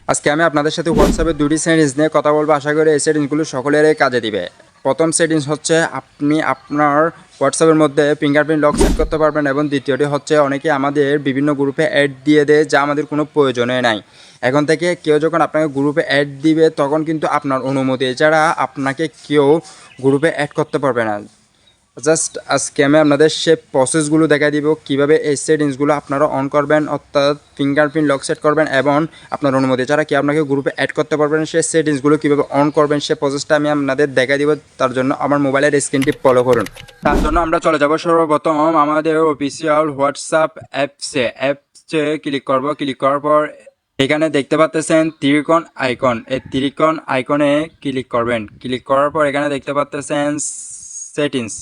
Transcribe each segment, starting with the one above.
আজকে আমি আপনাদের সাথে হোয়াটসঅ্যাপে দুটি সেটিংস নিয়ে কথা বলবো। আশা করি এই সেটিংসগুলো সকলেরই কাজে দিবে। প্রথম সেটিংস হচ্ছে আপনি আপনার হোয়াটসঅ্যাপের মধ্যে ফিঙ্গারপ্রিন্ট লক সেট করতে পারবেন, এবং দ্বিতীয়টি হচ্ছে অনেকে আমাদের বিভিন্ন গ্রুপে অ্যাড দিয়ে দেয় যা আমাদের কোনো প্রয়োজনে নাই। এখন থেকে কেউ যখন আপনাকে গ্রুপে অ্যাড দিবে তখন কিন্তু আপনার অনুমতি এছাড়া আপনাকে কেউ গ্রুপে অ্যাড করতে পারবে না। জাস্ট আজকে আমি আপনাদের সে প্রসেসগুলো দেখা দিব কীভাবে এই সেটিংসগুলো আপনারা অন করবেন, অর্থাৎ ফিঙ্গারপ্রিন্ট লক সেট করবেন এবং আপনার অনুমতি ছাড়া কি আপনাকে গ্রুপে অ্যাড করতে পারবেন। সেই সেটিংসগুলো কীভাবে অন করবেন সে প্রসেসটা আমি আপনাদের দেখা দিব। তার জন্য আমার মোবাইলের স্ক্রিনটি ফলো করুন। তার জন্য আমরা চলে যাব সর্বপ্রথম আমাদের অফিসিয়াল হোয়াটসঅ্যাপ অ্যাপসে ক্লিক করব। ক্লিক করার পর এখানে দেখতে পাচ্ছেন ত্রিকোণ আইকন, এই ত্রিকোণ আইকনে ক্লিক করবেন। ক্লিক করার পর এখানে দেখতে পাচ্ছেন সেটিংস,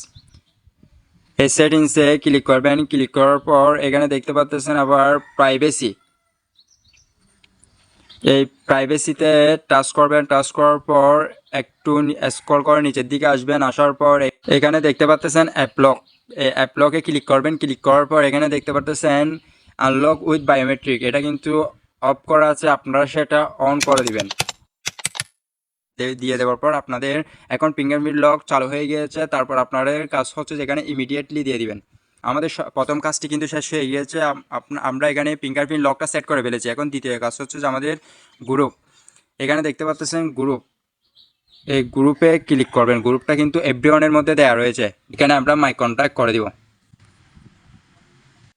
এই সেটিংসে ক্লিক করবেন। ক্লিক করার পর এখানে দেখতে পাচ্ছেন আবার প্রাইভেসি, এই প্রাইভেসিতে টাচ করবেন। টাচ করার পর একটু স্ক্রল করে নিচের দিকে আসবেন। আসার পর এখানে দেখতে পাচ্ছেন অ্যাপলক, এই অ্যাপলকে ক্লিক করবেন। ক্লিক করার পর এখানে দেখতে পাচ্ছেন আনলক উইথ বায়োমেট্রিক, এটা কিন্তু অফ করা আছে, আপনারা সেটা অন করে দিবেন। দিয়ে দেওয়ার পর আপনাদের এখন ফিঙ্গারপ্রিন্ট লক চালু হয়ে গিয়েছে। তারপর আপনাদের কাজ হচ্ছে যেখানে ইমিডিয়েটলি দিয়ে দিবেন। আমাদের প্রথম কাজটি কিন্তু শেষ হয়ে গিয়েছে, আমরা এখানে ফিঙ্গারপ্রিন্ট লকটা সেট করে ফেলেছি। এখন দ্বিতীয় কাজ হচ্ছে যে আমাদের গ্রুপ, এখানে দেখতে পাচ্ছেন গ্রুপ, এই গ্রুপে ক্লিক করবেন। গ্রুপটা কিন্তু এভরিওয়ানের মধ্যে দেওয়া রয়েছে, এখানে আমরা মাই কন্ট্যাক্ট করে দিব।